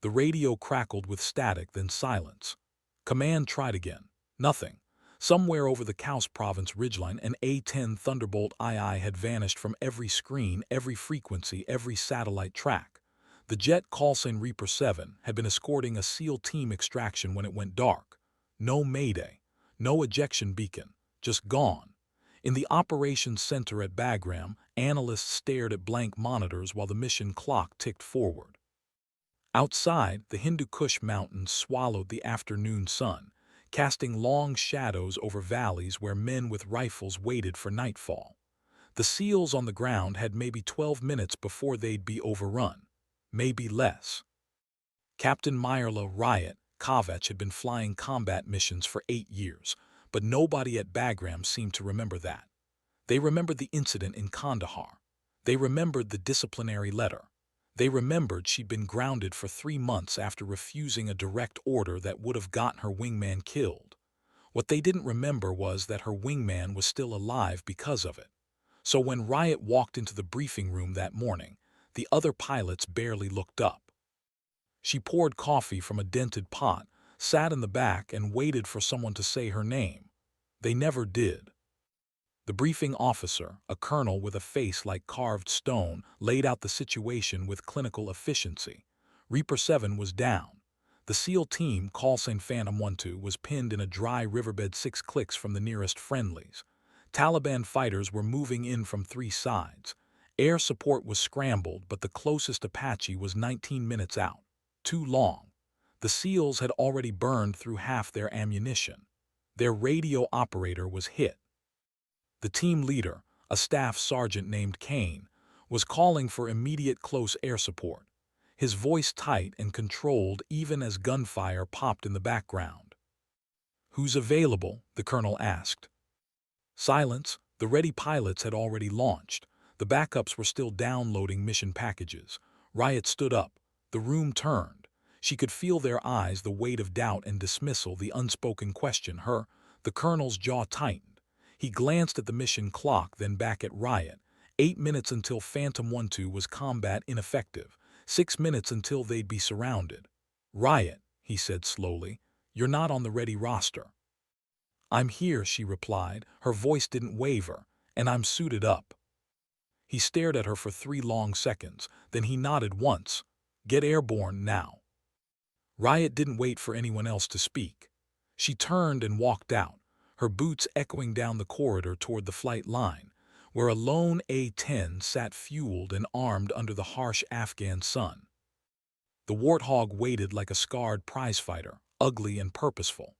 The radio crackled with static, then silence. Command tried again. Nothing. Somewhere over the Kaus province ridgeline, an A-10 Thunderbolt II had vanished from every screen, every frequency, every satellite track. The jet callsign Reaper 7 had been escorting a SEAL team extraction when it went dark. No mayday, no ejection beacon, just gone. In the operations center at Bagram, analysts stared at blank monitors while the mission clock ticked forward. Outside, the Hindu Kush mountains swallowed the afternoon sun, casting long shadows over valleys where men with rifles waited for nightfall. The SEALs on the ground had maybe 12 minutes before they'd be overrun. Maybe less. Captain Meyerla Riot Kovac had been flying combat missions for 8 years, but nobody at Bagram seemed to remember that. They remembered the incident in Kandahar. They remembered the disciplinary letter. They remembered she'd been grounded for 3 months after refusing a direct order that would have gotten her wingman killed. What they didn't remember was that her wingman was still alive because of it. So when Riot walked into the briefing room that morning, the other pilots barely looked up. She poured coffee from a dented pot, sat in the back, and waited for someone to say her name. They never did. The briefing officer, a colonel with a face like carved stone, laid out the situation with clinical efficiency. Reaper 7 was down. The SEAL team, callsign Phantom 12, was pinned in a dry riverbed 6 clicks from the nearest friendlies. Taliban fighters were moving in from 3 sides. Air support was scrambled, but the closest Apache was 19 minutes out. Too long. The SEALs had already burned through half their ammunition. Their radio operator was hit. The team leader, a staff sergeant named Kane, was calling for immediate close air support, his voice tight and controlled even as gunfire popped in the background. "Who's available?" the colonel asked. Silence. The ready pilots had already launched. The backups were still downloading mission packages. Riot stood up. The room turned. She could feel their eyes, the weight of doubt and dismissal, the unspoken question. The colonel's jaw tightened. He glanced at the mission clock, then back at Riot. 8 minutes until Phantom 12 was combat ineffective. 6 minutes until they'd be surrounded. "Riot," he said slowly, "you're not on the ready roster." "I'm here," she replied. Her voice didn't waver. "And I'm suited up." He stared at her for 3 long seconds. Then he nodded once. "Get airborne now." Riot didn't wait for anyone else to speak. She turned and walked out, her boots echoing down the corridor toward the flight line, where a lone A-10 sat fueled and armed under the harsh Afghan sun. The Warthog waited like a scarred prizefighter, ugly and purposeful.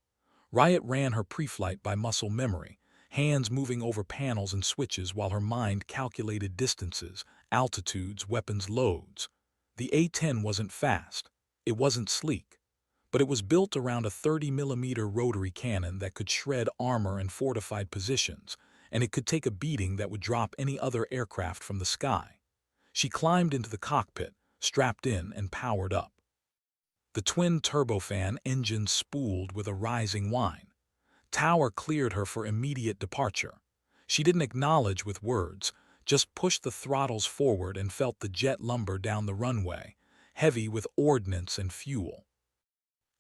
Riot ran her pre-flight by muscle memory, hands moving over panels and switches while her mind calculated distances, altitudes, weapons loads. The A-10 wasn't fast. It wasn't sleek. But it was built around a 30mm rotary cannon that could shred armor and fortified positions, and it could take a beating that would drop any other aircraft from the sky. She climbed into the cockpit, strapped in and powered up. The twin turbofan engines spooled with a rising whine. Tower cleared her for immediate departure. She didn't acknowledge with words, just pushed the throttles forward and felt the jet lumber down the runway, heavy with ordnance and fuel.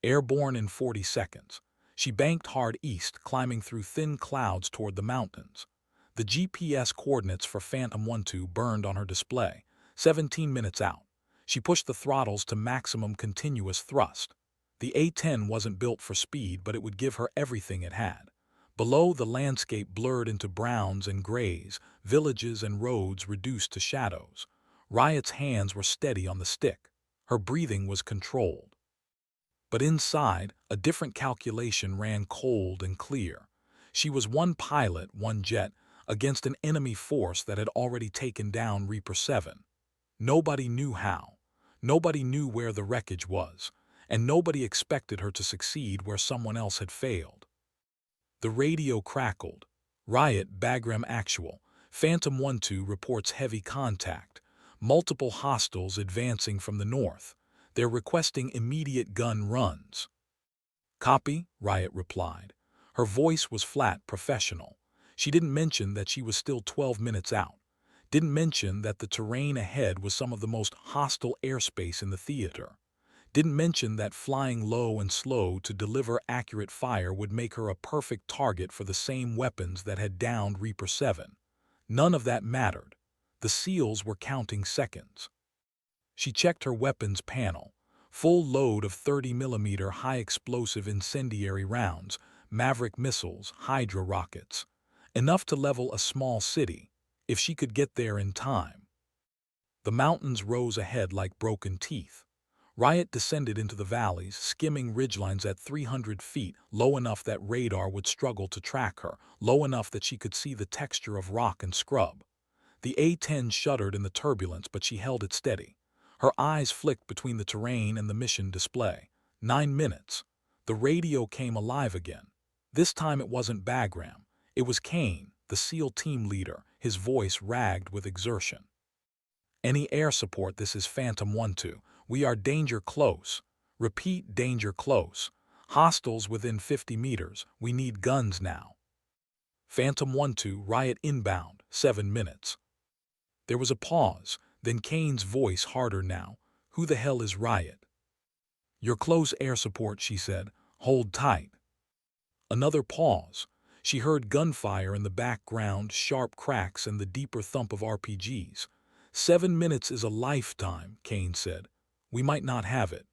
Airborne in 40 seconds. She banked hard east, climbing through thin clouds toward the mountains. The GPS coordinates for Phantom 12 burned on her display, 17 minutes out. She pushed the throttles to maximum continuous thrust. The A-10 wasn't built for speed, but it would give her everything it had. Below, the landscape blurred into browns and grays, villages and roads reduced to shadows. Riot's hands were steady on the stick. Her breathing was controlled. But inside, a different calculation ran cold and clear. She was one pilot, one jet, against an enemy force that had already taken down Reaper 7. Nobody knew how. Nobody knew where the wreckage was, and nobody expected her to succeed where someone else had failed. The radio crackled. Riot, Bagram Actual. Phantom 12 reports heavy contact. Multiple hostiles advancing from the north. They're requesting immediate gun runs. "Copy," Riot replied. Her voice was flat, professional. She didn't mention that she was still 12 minutes out. Didn't mention that the terrain ahead was some of the most hostile airspace in the theater. Didn't mention that flying low and slow to deliver accurate fire would make her a perfect target for the same weapons that had downed Reaper 7. None of that mattered. The SEALs were counting seconds. She checked her weapons panel. Full load of 30mm high-explosive incendiary rounds, Maverick missiles, Hydra rockets. Enough to level a small city, if she could get there in time. The mountains rose ahead like broken teeth. Riot descended into the valleys, skimming ridgelines at 300 feet, low enough that radar would struggle to track her, low enough that she could see the texture of rock and scrub. The A-10 shuddered in the turbulence, but she held it steady. Her eyes flicked between the terrain and the mission display. 9 minutes. The radio came alive again. This time it wasn't Bagram. It was Kane, the SEAL team leader, his voice ragged with exertion. Any air support, this is Phantom 1-2. We are danger close. Repeat, danger close. Hostiles within 50 meters. We need guns now. Phantom 1-2, Riot inbound, 7 minutes. There was a pause, then Kane's voice harder now. Who the hell is Riot? You're close, air support, she said. Hold tight. Another pause. She heard gunfire in the background, sharp cracks, and the deeper thump of RPGs. 7 minutes is a lifetime, Kane said. We might not have it.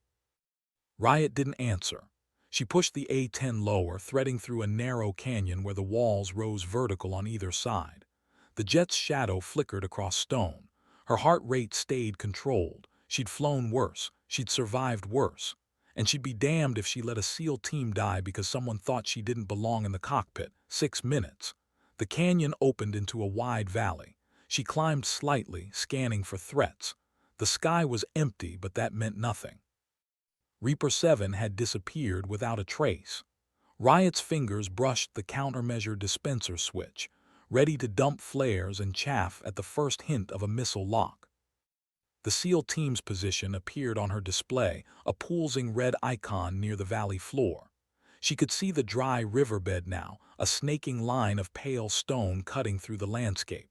Riot didn't answer. She pushed the A-10 lower, threading through a narrow canyon where the walls rose vertical on either side. The jet's shadow flickered across stone. Her heart rate stayed controlled. She'd flown worse. She'd survived worse. And she'd be damned if she let a SEAL team die because someone thought she didn't belong in the cockpit. 6 minutes. The canyon opened into a wide valley. She climbed slightly, scanning for threats. The sky was empty, but that meant nothing. Reaper 7 had disappeared without a trace. Riot's fingers brushed the countermeasure dispenser switch, ready to dump flares and chaff at the first hint of a missile lock. The SEAL team's position appeared on her display, a pulsing red icon near the valley floor. She could see the dry riverbed now, a snaking line of pale stone cutting through the landscape.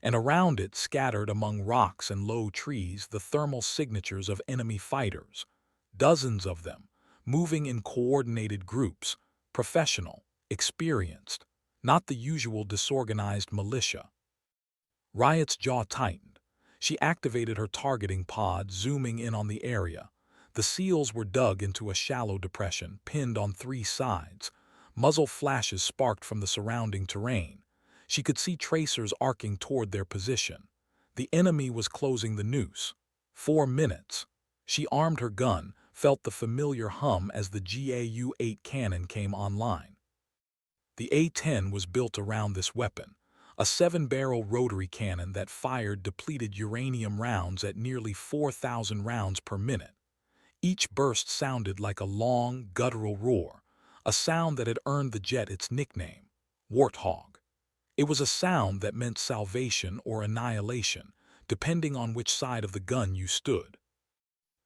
And around it, scattered among rocks and low trees, the thermal signatures of enemy fighters. Dozens of them, moving in coordinated groups, professional, experienced, not the usual disorganized militia. Riot's jaw tightened. She activated her targeting pod, zooming in on the area. The SEALs were dug into a shallow depression, pinned on 3 sides. Muzzle flashes sparked from the surrounding terrain. She could see tracers arcing toward their position. The enemy was closing the noose. 4 minutes. She armed her gun, felt the familiar hum as the GAU-8 cannon came online. The A-10 was built around this weapon, a 7-barrel rotary cannon that fired depleted uranium rounds at nearly 4,000 rounds per minute. Each burst sounded like a long, guttural roar, a sound that had earned the jet its nickname, Warthog. It was a sound that meant salvation or annihilation, depending on which side of the gun you stood.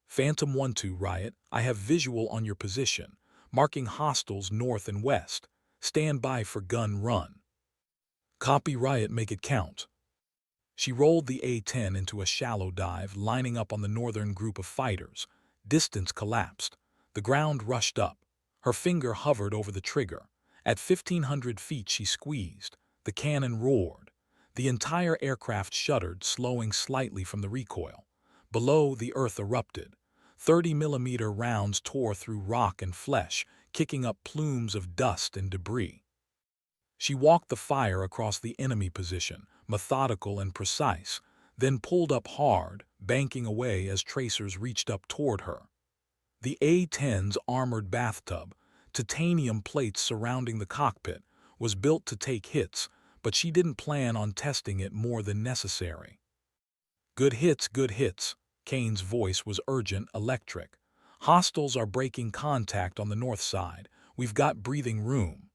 Phantom 1-2, Riot, I have visual on your position, marking hostiles north and west. Stand by for gun run. Copy, Riot, make it count. She rolled the A-10 into a shallow dive, lining up on the northern group of fighters. Distance collapsed. The ground rushed up. Her finger hovered over the trigger. At 1,500 feet she squeezed. The cannon roared. The entire aircraft shuddered, slowing slightly from the recoil. Below, the earth erupted. 30mm rounds tore through rock and flesh, kicking up plumes of dust and debris. She walked the fire across the enemy position, methodical and precise, then pulled up hard, banking away as tracers reached up toward her. The A-10's armored bathtub, titanium plates surrounding the cockpit, was built to take hits, but she didn't plan on testing it more than necessary. Good hits, Kane's voice was urgent, electric. Hostiles are breaking contact on the north side. We've got breathing room.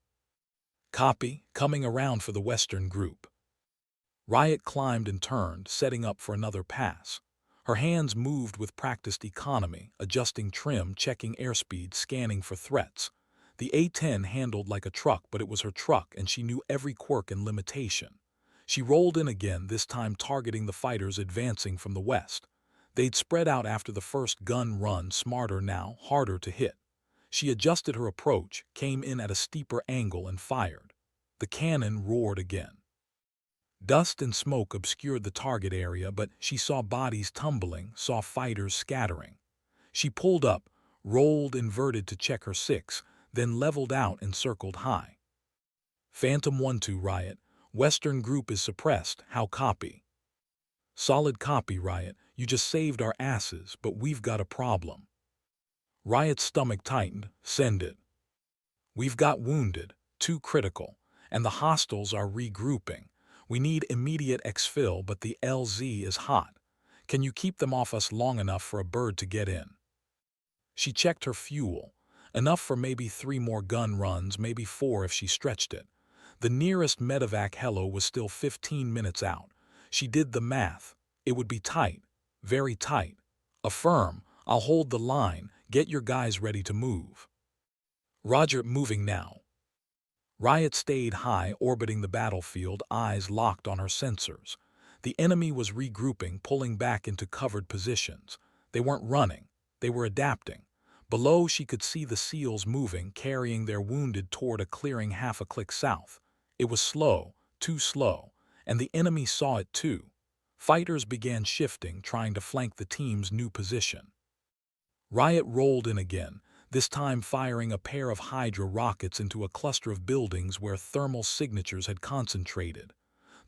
Copy, coming around for the western group. Riot climbed and turned, setting up for another pass. Her hands moved with practiced economy, adjusting trim, checking airspeed, scanning for threats. The A-10 handled like a truck, but it was her truck, and she knew every quirk and limitation. She rolled in again, this time targeting the fighters advancing from the west. They'd spread out after the first gun run, smarter now, harder to hit. She adjusted her approach, came in at a steeper angle and fired. The cannon roared again. Dust and smoke obscured the target area, but she saw bodies tumbling, saw fighters scattering. She pulled up, rolled inverted to check her six, then leveled out and circled high. Phantom 1-2 Riot. Western group is suppressed. How copy? Solid copy, Riot. You just saved our asses, but we've got a problem. Riot's stomach tightened. Send it. We've got wounded, too critical, and the hostiles are regrouping. We need immediate exfil, but the LZ is hot. Can you keep them off us long enough for a bird to get in? She checked her fuel. Enough for maybe 3 more gun runs, maybe 4 if she stretched it. The nearest medevac helo was still 15 minutes out. She did the math. It would be tight, very tight. Affirm, I'll hold the line, get your guys ready to move. Roger, moving now. Riot stayed high, orbiting the battlefield, eyes locked on her sensors. The enemy was regrouping, pulling back into covered positions. They weren't running, they were adapting. Below, she could see the SEALs moving, carrying their wounded toward a clearing half a click south. It was slow, too slow, and the enemy saw it too. Fighters began shifting, trying to flank the team's new position. Riot rolled in again, this time firing a pair of Hydra rockets into a cluster of buildings where thermal signatures had concentrated.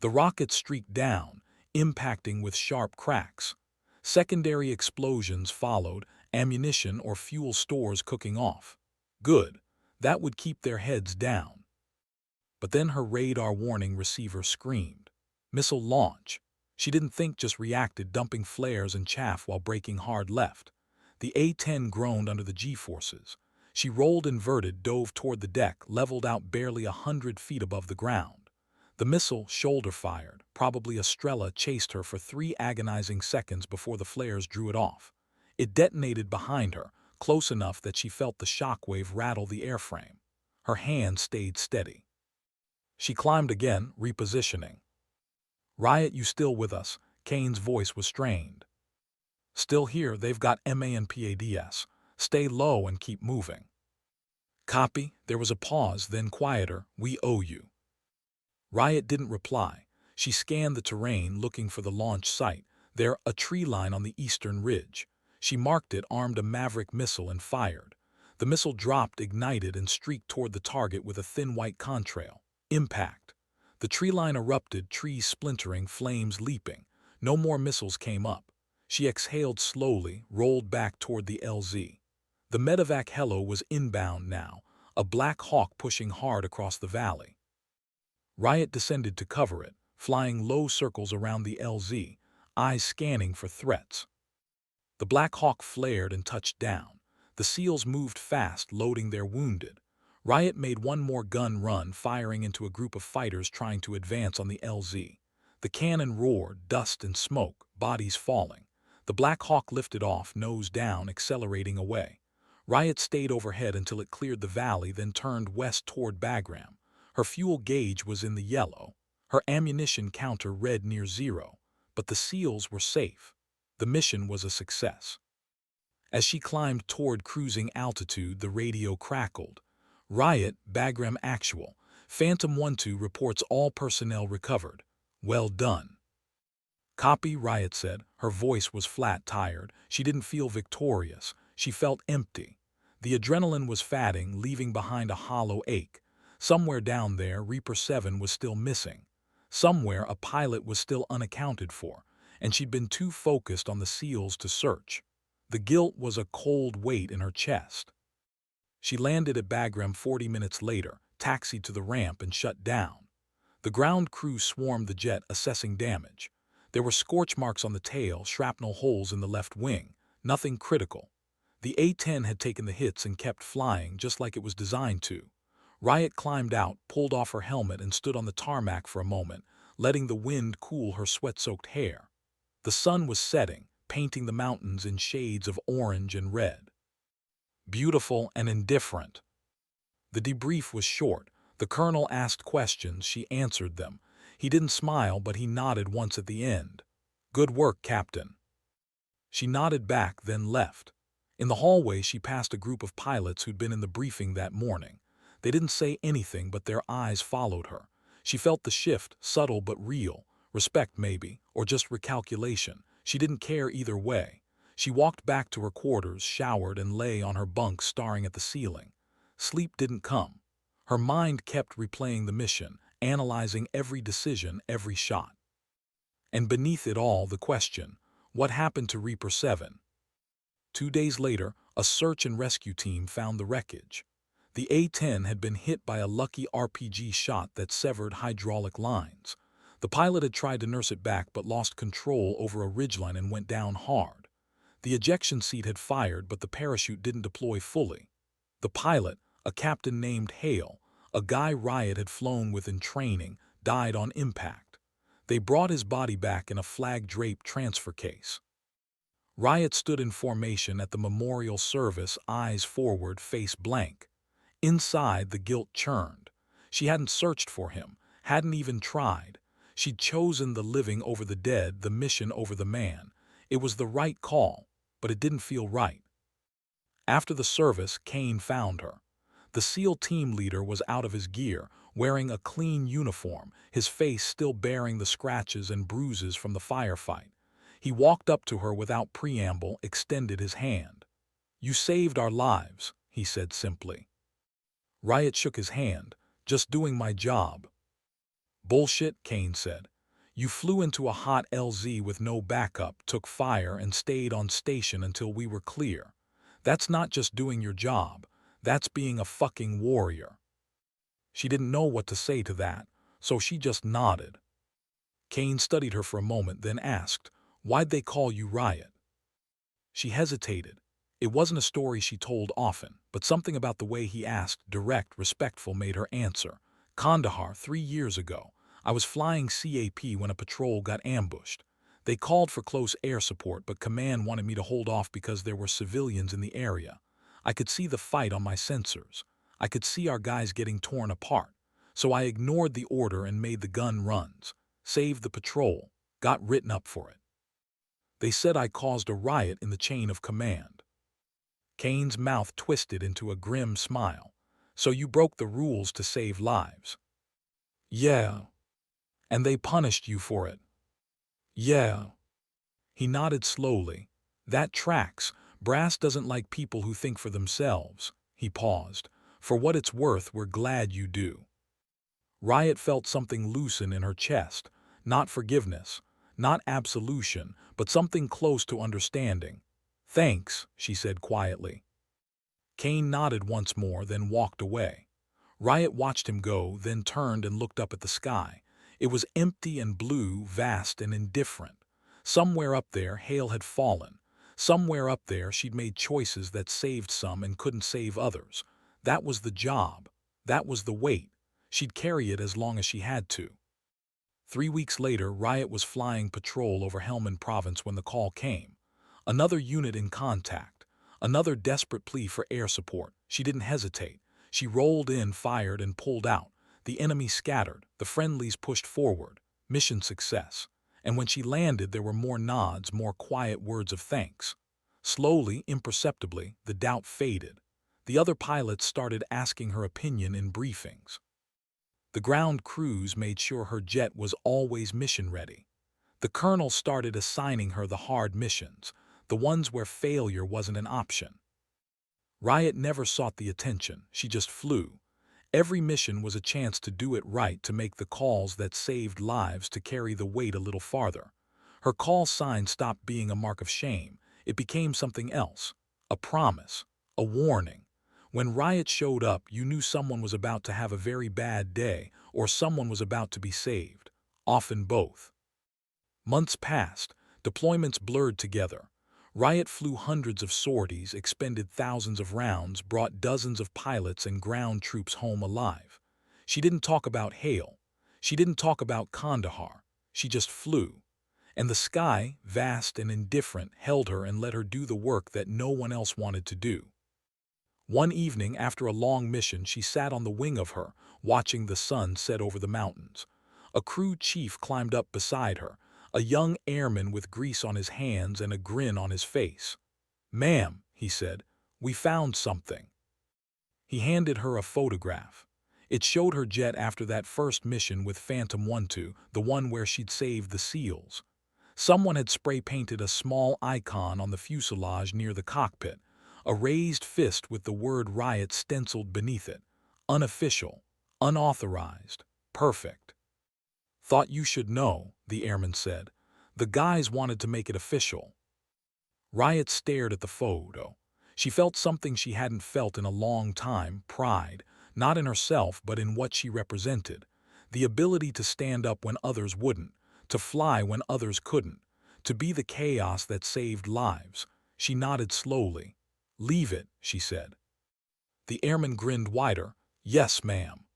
The rockets streaked down, impacting with sharp cracks. Secondary explosions followed, ammunition or fuel stores cooking off. Good, that would keep their heads down. But then her radar warning receiver screamed. Missile launch. She didn't think, just reacted, dumping flares and chaff while braking hard left. The A-10 groaned under the G-forces. She rolled inverted, dove toward the deck, leveled out barely 100 feet above the ground. The missile, shoulder-fired, probably a Strela, chased her for 3 agonizing seconds before the flares drew it off. It detonated behind her, close enough that she felt the shockwave rattle the airframe. Her hand stayed steady. She climbed again, repositioning. Riot, you still with us? Kane's voice was strained. Still here, they've got MA and PADS. Stay low and keep moving. Copy. There was a pause, then quieter. We owe you. Riot didn't reply. She scanned the terrain, looking for the launch site. There, a tree line on the eastern ridge. She marked it, armed a Maverick missile, and fired. The missile dropped, ignited, and streaked toward the target with a thin white contrail. Impact. The tree line erupted, trees splintering, flames leaping. No more missiles came up. She exhaled slowly, rolled back toward the LZ. The medevac helo was inbound now, a Black Hawk pushing hard across the valley. Riot descended to cover it, flying low circles around the LZ, eyes scanning for threats. The Black Hawk flared and touched down. The SEALs moved fast, loading their wounded. Riot made one more gun run, firing into a group of fighters trying to advance on the LZ. The cannon roared, dust and smoke, bodies falling. The Black Hawk lifted off, nose down, accelerating away. Riot stayed overhead until it cleared the valley, then turned west toward Bagram. Her fuel gauge was in the yellow. Her ammunition counter read near 0. But the SEALs were safe. The mission was a success. As she climbed toward cruising altitude, the radio crackled. Riot, Bagram actual. Phantom 1-2 reports all personnel recovered. Well done. Copy, Riot said. Her voice was flat, tired. She didn't feel victorious. She felt empty. The adrenaline was fatting, leaving behind a hollow ache. Somewhere down there, Reaper 7 was still missing. Somewhere, a pilot was still unaccounted for, and she'd been too focused on the SEALs to search. The guilt was a cold weight in her chest. She landed at Bagram 40 minutes later, taxied to the ramp, and shut down. The ground crew swarmed the jet, assessing damage. There were scorch marks on the tail, shrapnel holes in the left wing. Nothing critical. The A-10 had taken the hits and kept flying, just like it was designed to. Riot climbed out, pulled off her helmet, and stood on the tarmac for a moment, letting the wind cool her sweat-soaked hair. The sun was setting, painting the mountains in shades of orange and red. Beautiful and indifferent. The debrief was short. The colonel asked questions, she answered them. He didn't smile, but he nodded once at the end. Good work, Captain. She nodded back, then left. In the hallway, she passed a group of pilots who'd been in the briefing that morning. They didn't say anything, but their eyes followed her. She felt the shift, subtle but real. Respect, maybe, or just recalculation. She didn't care either way. She walked back to her quarters, showered, and lay on her bunk staring at the ceiling. Sleep didn't come. Her mind kept replaying the mission, analyzing every decision, every shot. And beneath it all, the question, what happened to Reaper 7? 2 days later, a search and rescue team found the wreckage. The A-10 had been hit by a lucky RPG shot that severed hydraulic lines. The pilot had tried to nurse it back but lost control over a ridgeline and went down hard. The ejection seat had fired, but the parachute didn't deploy fully. The pilot, a captain named Hale, a guy Riot had flown with in training, died on impact. They brought his body back in a flag-draped transfer case. Riot stood in formation at the memorial service, eyes forward, face blank. Inside, the guilt churned. She hadn't searched for him, hadn't even tried. She'd chosen the living over the dead, the mission over the man. It was the right call, but it didn't feel right. After the service, Kane found her. The SEAL team leader was out of his gear, wearing a clean uniform, his face still bearing the scratches and bruises from the firefight. He walked up to her without preamble, extended his hand. "You saved our lives," he said simply. Riot shook his hand. "Just doing my job." "Bullshit," Kane said. "You flew into a hot LZ with no backup, took fire, and stayed on station until we were clear. That's not just doing your job. That's being a fucking warrior." She didn't know what to say to that, so she just nodded. Kane studied her for a moment, then asked, "Why'd they call you Riot?" She hesitated. It wasn't a story she told often, but something about the way he asked, direct, respectful, made her answer. "Kandahar, 3 years ago. I was flying CAP when a patrol got ambushed. They called for close air support, but command wanted me to hold off because there were civilians in the area. I could see the fight on my sensors. I could see our guys getting torn apart. So I ignored the order and made the gun runs. Saved the patrol. Got written up for it. They said I caused a riot in the chain of command." Kane's mouth twisted into a grim smile. "So you broke the rules to save lives?" "Yeah." "And they punished you for it?" "Yeah." He nodded slowly. "That tracks. Brass doesn't like people who think for themselves." He paused. "For what it's worth, we're glad you do." Riot felt something loosen in her chest. Not forgiveness, not absolution, but something close to understanding. "Thanks," she said quietly. Kane nodded once more, then walked away. Riot watched him go, then turned and looked up at the sky. It was empty and blue, vast and indifferent. Somewhere up there, Hale had fallen. Somewhere up there, she'd made choices that saved some and couldn't save others. That was the job. That was the weight. She'd carry it as long as she had to. 3 weeks later, Riot was flying patrol over Helmand Province when the call came. Another unit in contact. Another desperate plea for air support. She didn't hesitate. She rolled in, fired, and pulled out. The enemy scattered. The friendlies pushed forward. Mission success. And when she landed, there were more nods, more quiet words of thanks. Slowly, imperceptibly, the doubt faded. The other pilots started asking her opinion in briefings. The ground crews made sure her jet was always mission-ready. The colonel started assigning her the hard missions, the ones where failure wasn't an option. Riot never sought the attention, she just flew. Every mission was a chance to do it right, to make the calls that saved lives, to carry the weight a little farther. Her call sign stopped being a mark of shame. It became something else. A promise. A warning. When Riot showed up, you knew someone was about to have a very bad day, or someone was about to be saved. Often both. Months passed. Deployments blurred together. Riot flew hundreds of sorties, expended thousands of rounds, brought dozens of pilots and ground troops home alive. She didn't talk about Hale. She didn't talk about Kandahar. She just flew. And the sky, vast and indifferent, held her and let her do the work that no one else wanted to do. One evening, after a long mission, she sat on the wing of her, watching the sun set over the mountains. A crew chief climbed up beside her, a young airman with grease on his hands and a grin on his face. "Ma'am," he said, "we found something." He handed her a photograph. It showed her jet after that first mission with Phantom 1-2, the one where she'd saved the SEALs. Someone had spray-painted a small icon on the fuselage near the cockpit, a raised fist with the word Riot stenciled beneath it. Unofficial, unauthorized, perfect. "Thought you should know," the airman said. "The guys wanted to make it official." Riot stared at the photo. She felt something she hadn't felt in a long time, pride, not in herself but in what she represented. The ability to stand up when others wouldn't, to fly when others couldn't, to be the chaos that saved lives. She nodded slowly. "Leave it," she said. The airman grinned wider. "Yes, ma'am."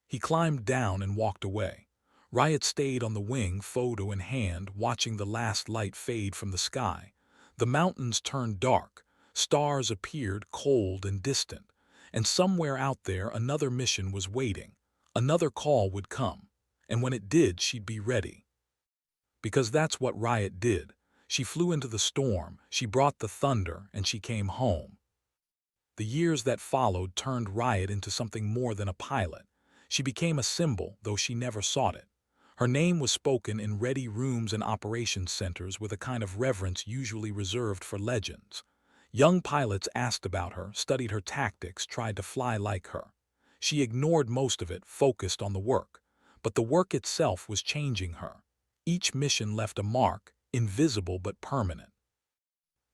He climbed down and walked away. Riot stayed on the wing, photo in hand, watching the last light fade from the sky. The mountains turned dark. Stars appeared cold and distant. And somewhere out there another mission was waiting. Another call would come. And when it did, she'd be ready. Because that's what Riot did. She flew into the storm, she brought the thunder, and she came home. The years that followed turned Riot into something more than a pilot. She became a symbol, though she never sought it. Her name was spoken in ready rooms and operations centers with a kind of reverence usually reserved for legends. Young pilots asked about her, studied her tactics, tried to fly like her. She ignored most of it, focused on the work. But the work itself was changing her. Each mission left a mark, invisible but permanent.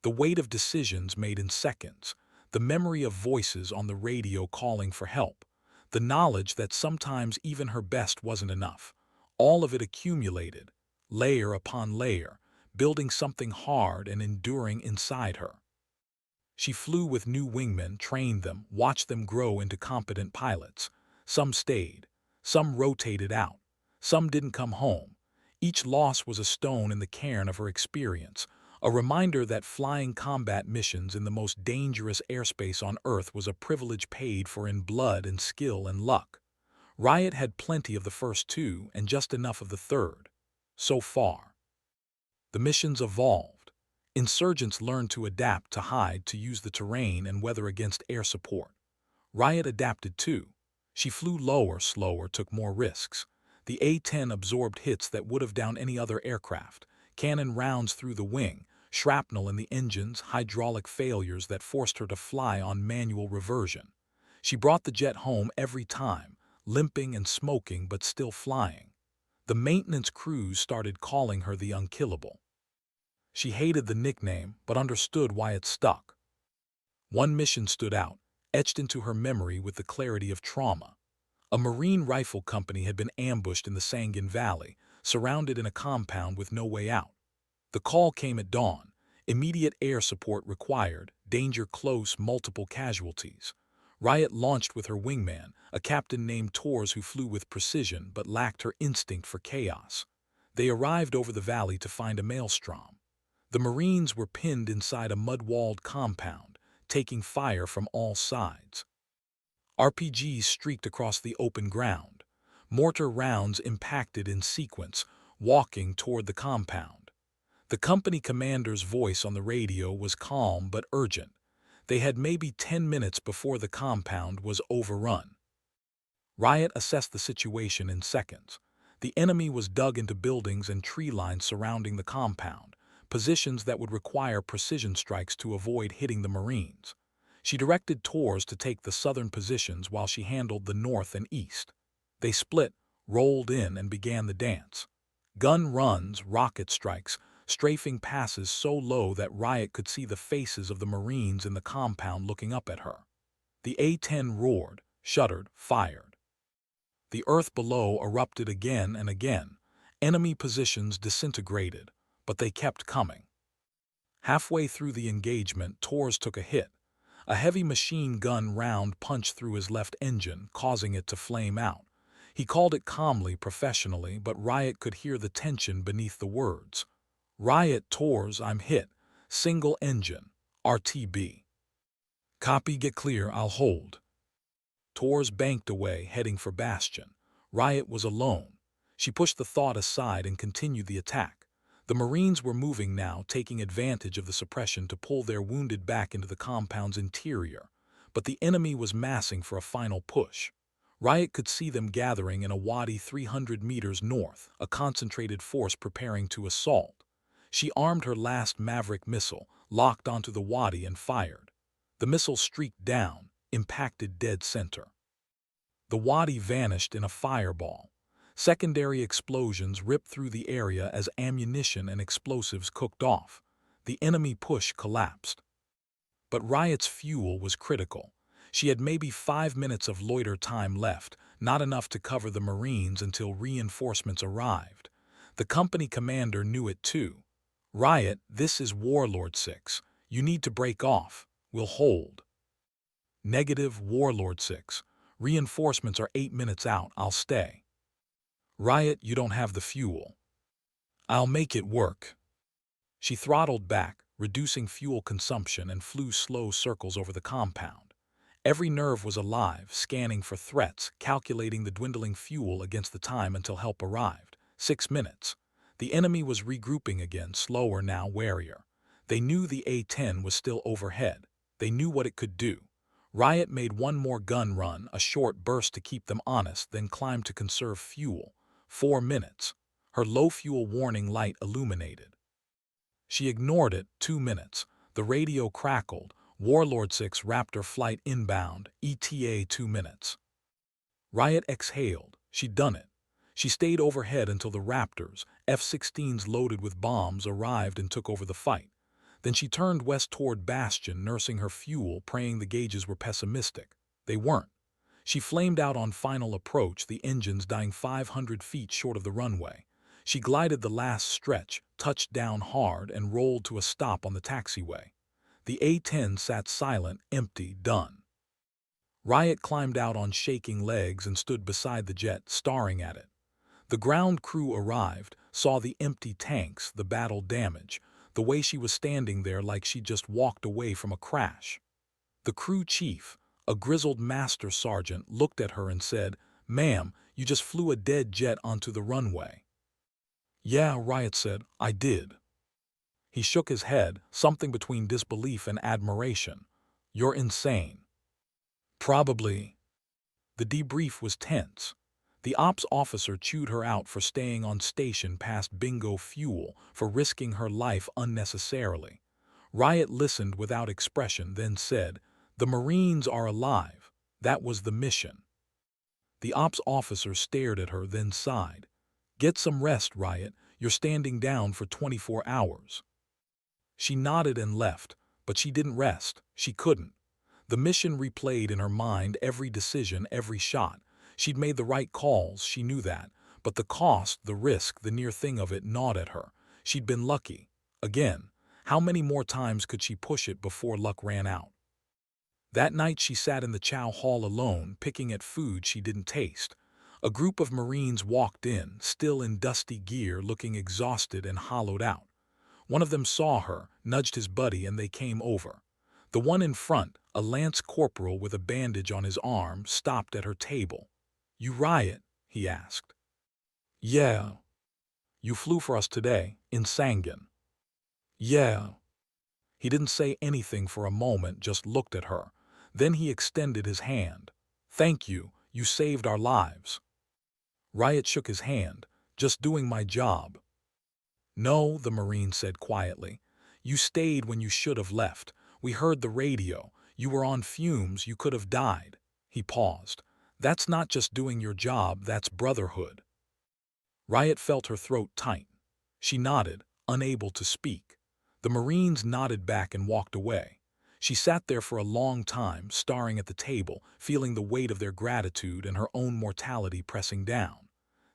The weight of decisions made in seconds, the memory of voices on the radio calling for help, the knowledge that sometimes even her best wasn't enough. All of it accumulated, layer upon layer, building something hard and enduring inside her. She flew with new wingmen, trained them, watched them grow into competent pilots. Some stayed, some rotated out, some didn't come home. Each loss was a stone in the cairn of her experience, a reminder that flying combat missions in the most dangerous airspace on Earth was a privilege paid for in blood and skill and luck. Riot had plenty of the first two and just enough of the third. So far. The missions evolved. Insurgents learned to adapt, to hide, to use the terrain and weather against air support. Riot adapted too. She flew lower, slower, took more risks. The A-10 absorbed hits that would have downed any other aircraft, cannon rounds through the wing, shrapnel in the engines, hydraulic failures that forced her to fly on manual reversion. She brought the jet home every time, limping and smoking but still flying. The maintenance crews started calling her the Unkillable. She hated the nickname but understood why it stuck. One mission stood out, etched into her memory with the clarity of trauma. A Marine rifle company had been ambushed in the Sangin Valley, surrounded in a compound with no way out. The call came at dawn. Immediate air support required, danger close, multiple casualties. Riot launched with her wingman, a captain named Tors who flew with precision but lacked her instinct for chaos. They arrived over the valley to find a maelstrom. The Marines were pinned inside a mud-walled compound, taking fire from all sides. RPGs streaked across the open ground. Mortar rounds impacted in sequence, walking toward the compound. The company commander's voice on the radio was calm but urgent. They had maybe 10 minutes before the compound was overrun. Riot assessed the situation in seconds. The enemy was dug into buildings and tree lines surrounding the compound, positions that would require precision strikes to avoid hitting the Marines. She directed Tors to take the southern positions while she handled the north and east. They split, rolled in, and began the dance. Gun runs, rocket strikes, strafing passes so low that Riot could see the faces of the Marines in the compound looking up at her. The A-10 roared, shuddered, fired. The earth below erupted again and again. Enemy positions disintegrated, but they kept coming. Halfway through the engagement, Tors took a hit. A heavy machine gun round punched through his left engine, causing it to flame out. He called it calmly, professionally, but Riot could hear the tension beneath the words. "Riot, Tors, I'm hit. Single engine. RTB. Copy, get clear, I'll hold." Tors banked away, heading for Bastion. Riot was alone. She pushed the thought aside and continued the attack. The Marines were moving now, taking advantage of the suppression to pull their wounded back into the compound's interior, but the enemy was massing for a final push. Riot could see them gathering in a wadi 300 meters north, a concentrated force preparing to assault. She armed her last Maverick missile, locked onto the wadi and fired. The missile streaked down, impacted dead center. The wadi vanished in a fireball. Secondary explosions ripped through the area as ammunition and explosives cooked off. The enemy push collapsed. But Riot's fuel was critical. She had maybe 5 minutes of loiter time left, not enough to cover the Marines until reinforcements arrived. The company commander knew it too. "Riot, this is Warlord 6. You need to break off. We'll hold." Negative, Warlord 6. Reinforcements are 8 minutes out. I'll stay. "Riot, you don't have the fuel." "I'll make it work." She throttled back, reducing fuel consumption, and flew slow circles over the compound. Every nerve was alive, scanning for threats, calculating the dwindling fuel against the time until help arrived. 6 minutes. The enemy was regrouping again, slower now, warier. They knew the A-10 was still overhead. They knew what it could do. Riot made one more gun run, a short burst to keep them honest, then climbed to conserve fuel. 4 minutes. Her low-fuel warning light illuminated. She ignored it. 2 minutes. The radio crackled. "Warlord 6 Raptor flight inbound, ETA 2 minutes." Riot exhaled. She'd done it. She stayed overhead until the Raptors, F-16s loaded with bombs, arrived and took over the fight. Then she turned west toward Bastion, nursing her fuel, praying the gauges were pessimistic. They weren't. She flamed out on final approach, the engines dying 500 feet short of the runway. She glided the last stretch, touched down hard, and rolled to a stop on the taxiway. The A-10 sat silent, empty, done. Riot climbed out on shaking legs and stood beside the jet, staring at it. The ground crew arrived, saw the empty tanks, the battle damage, the way she was standing there like she'd just walked away from a crash. The crew chief, a grizzled master sergeant, looked at her and said, "Ma'am, you just flew a dead jet onto the runway." "Yeah," Riot said, "I did." He shook his head, something between disbelief and admiration. "You're insane." "Probably." The debrief was tense. The ops officer chewed her out for staying on station past bingo fuel, for risking her life unnecessarily. Riot listened without expression, then said, "The Marines are alive. That was the mission." The ops officer stared at her, then sighed. "Get some rest, Riot. You're standing down for 24 hours. She nodded and left, but she didn't rest. She couldn't. The mission replayed in her mind, every decision, every shot. She'd made the right calls, she knew that, but the cost, the risk, the near thing of it gnawed at her. She'd been lucky. Again. How many more times could she push it before luck ran out? That night she sat in the chow hall alone, picking at food she didn't taste. A group of Marines walked in, still in dusty gear, looking exhausted and hollowed out. One of them saw her, nudged his buddy, and they came over. The one in front, a lance corporal with a bandage on his arm, stopped at her table. "You Riot?" he asked. "Yeah." "You flew for us today, in Sangin?" "Yeah." He didn't say anything for a moment, just looked at her. Then he extended his hand. "Thank you, you saved our lives." Riot shook his hand. "Just doing my job." "No," the Marine said quietly. "You stayed when you should have left. We heard the radio. You were on fumes, you could have died." He paused. "That's not just doing your job, that's brotherhood." Riot felt her throat tighten. She nodded, unable to speak. The Marines nodded back and walked away. She sat there for a long time, staring at the table, feeling the weight of their gratitude and her own mortality pressing down.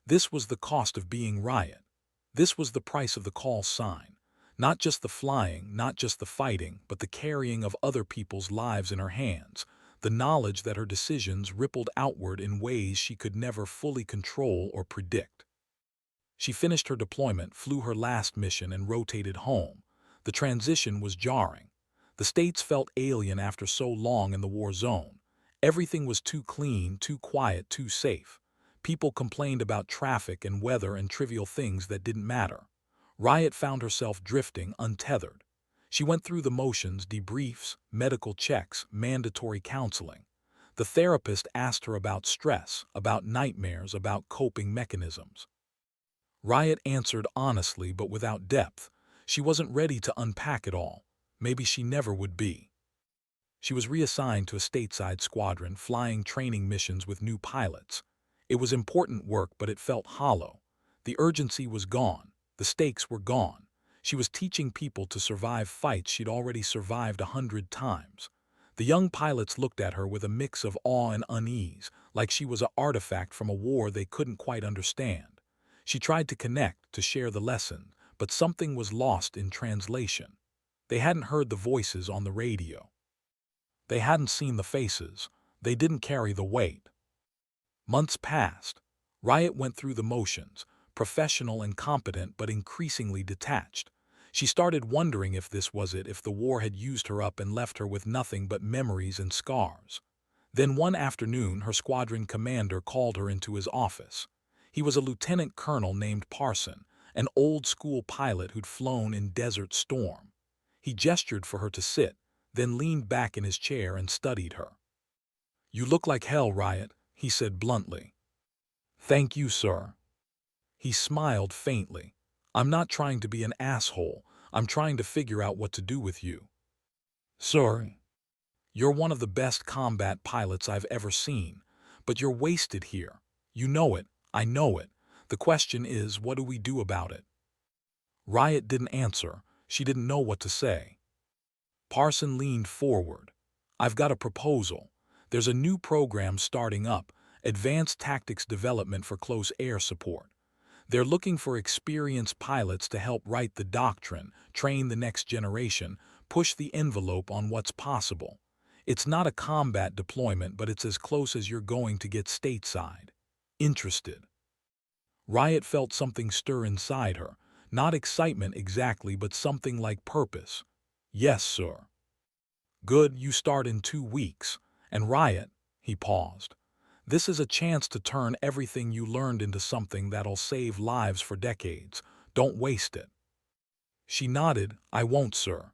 This was the cost of being Riot. This was the price of the call sign. Not just the flying, not just the fighting, but the carrying of other people's lives in her hands, the knowledge that her decisions rippled outward in ways she could never fully control or predict. She finished her deployment, flew her last mission, and rotated home. The transition was jarring. The States felt alien after so long in the war zone. Everything was too clean, too quiet, too safe. People complained about traffic and weather and trivial things that didn't matter. Riot found herself drifting untethered. She went through the motions, debriefs, medical checks, mandatory counseling. The therapist asked her about stress, about nightmares, about coping mechanisms. Riot answered honestly but without depth. She wasn't ready to unpack it all. Maybe she never would be. She was reassigned to a stateside squadron, flying training missions with new pilots. It was important work, but it felt hollow. The urgency was gone. The stakes were gone. She was teaching people to survive fights she'd already survived 100 times. The young pilots looked at her with a mix of awe and unease, like she was an artifact from a war they couldn't quite understand. She tried to connect, to share the lesson, but something was lost in translation. They hadn't heard the voices on the radio. They hadn't seen the faces. They didn't carry the weight. Months passed. Riot went through the motions, professional and competent but increasingly detached. She started wondering if this was it, if the war had used her up and left her with nothing but memories and scars. Then one afternoon, her squadron commander called her into his office. He was a lieutenant colonel named Parson, an old-school pilot who'd flown in Desert Storm. He gestured for her to sit, then leaned back in his chair and studied her. "You look like hell, Riot," he said bluntly. "Thank you, sir." He smiled faintly. "I'm not trying to be an asshole. I'm trying to figure out what to do with you." "Sir, you're one of the best combat pilots I've ever seen, but you're wasted here. You know it. I know it. The question is, what do we do about it?" Riot didn't answer. She didn't know what to say. Parson leaned forward. "I've got a proposal. There's a new program starting up, Advanced Tactics Development for Close Air Support. They're looking for experienced pilots to help write the doctrine, train the next generation, push the envelope on what's possible. It's not a combat deployment, but it's as close as you're going to get stateside. Interested?" Riot felt something stir inside her. Not excitement exactly, but something like purpose. "Yes, sir." "Good, you start in 2 weeks. And Riot," he paused, "this is a chance to turn everything you learned into something that'll save lives for decades. Don't waste it." She nodded. "I won't, sir."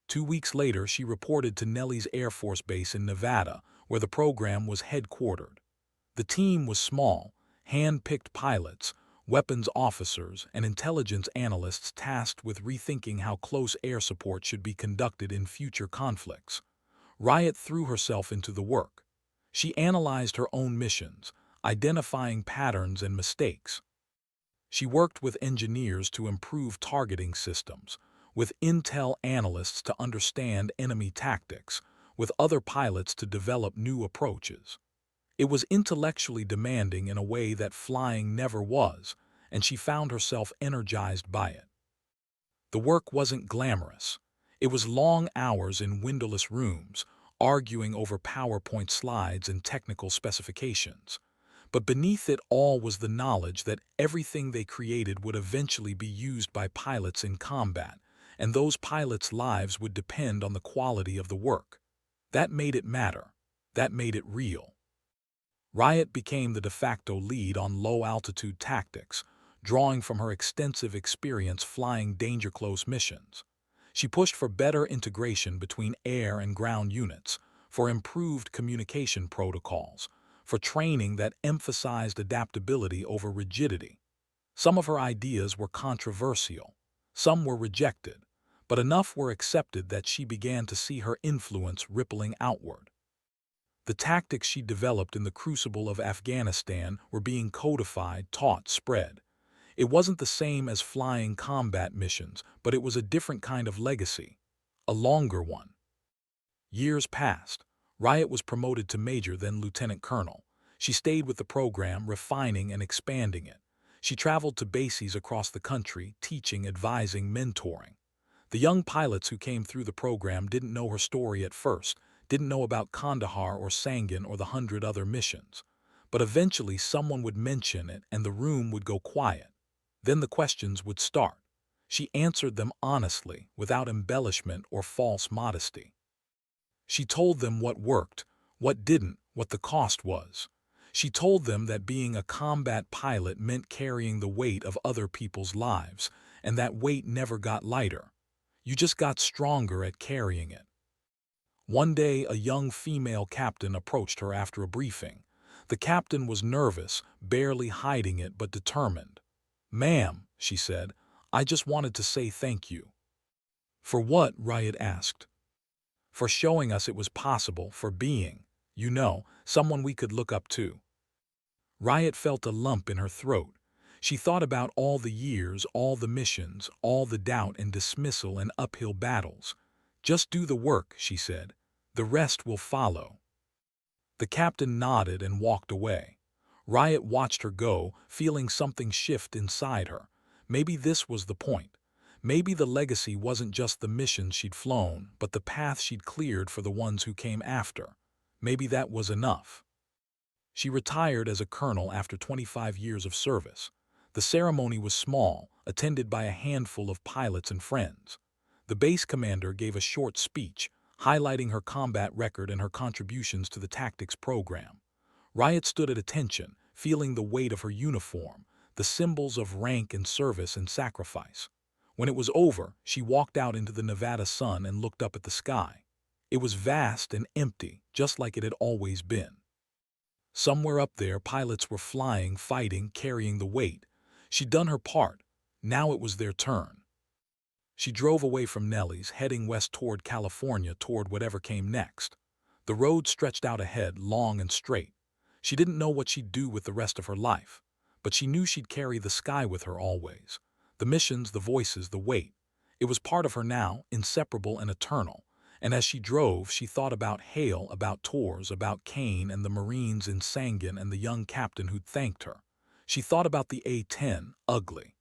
2 weeks later, she reported to Nellis Air Force Base in Nevada, where the program was headquartered. The team was small, hand-picked pilots, weapons officers, and intelligence analysts tasked with rethinking how close air support should be conducted in future conflicts. Riot threw herself into the work. She analyzed her own missions, identifying patterns and mistakes. She worked with engineers to improve targeting systems, with intel analysts to understand enemy tactics, with other pilots to develop new approaches. It was intellectually demanding in a way that flying never was, and she found herself energized by it. The work wasn't glamorous. It was long hours in windowless rooms, arguing over PowerPoint slides and technical specifications. But beneath it all was the knowledge that everything they created would eventually be used by pilots in combat, and those pilots' lives would depend on the quality of the work. That made it matter. That made it real. Riot became the de facto lead on low-altitude tactics, drawing from her extensive experience flying danger-close missions. She pushed for better integration between air and ground units, for improved communication protocols, for training that emphasized adaptability over rigidity. Some of her ideas were controversial, some were rejected, but enough were accepted that she began to see her influence rippling outward. The tactics she developed in the crucible of Afghanistan were being codified, taught, spread. It wasn't the same as flying combat missions, but it was a different kind of legacy, a longer one. Years passed. Riot was promoted to major, then lieutenant colonel. She stayed with the program, refining and expanding it. She traveled to bases across the country, teaching, advising, mentoring. The young pilots who came through the program didn't know her story at first, didn't know about Kandahar or Sangin or the 100 other missions. But eventually someone would mention it and the room would go quiet. Then the questions would start. She answered them honestly, without embellishment or false modesty. She told them what worked, what didn't, what the cost was. She told them that being a combat pilot meant carrying the weight of other people's lives, and that weight never got lighter. You just got stronger at carrying it. One day, a young female captain approached her after a briefing. The captain was nervous, barely hiding it but determined. "Ma'am," she said, "I just wanted to say thank you." "For what?" Riot asked. "For showing us it was possible, for being, someone we could look up to." Riot felt a lump in her throat. She thought about all the years, all the missions, all the doubt and dismissal and uphill battles. "Just do the work," she said. "The rest will follow." The captain nodded and walked away. Riot watched her go, feeling something shift inside her. Maybe this was the point. Maybe the legacy wasn't just the missions she'd flown, but the path she'd cleared for the ones who came after. Maybe that was enough. She retired as a colonel after 25 years of service. The ceremony was small, attended by a handful of pilots and friends. The base commander gave a short speech, highlighting her combat record and her contributions to the tactics program. Riot stood at attention, feeling the weight of her uniform, the symbols of rank and service and sacrifice. When it was over, she walked out into the Nevada sun and looked up at the sky. It was vast and empty, just like it had always been. Somewhere up there, pilots were flying, fighting, carrying the weight. She'd done her part. Now it was their turn. She drove away from Nellie's, heading west toward California, toward whatever came next. The road stretched out ahead, long and straight. She didn't know what she'd do with the rest of her life, but she knew she'd carry the sky with her always. The missions, the voices, the weight. It was part of her now, inseparable and eternal. And as she drove, she thought about Hale, about Torres, about Kane and the Marines in Sangan and the young captain who'd thanked her. She thought about the A-10, ugly,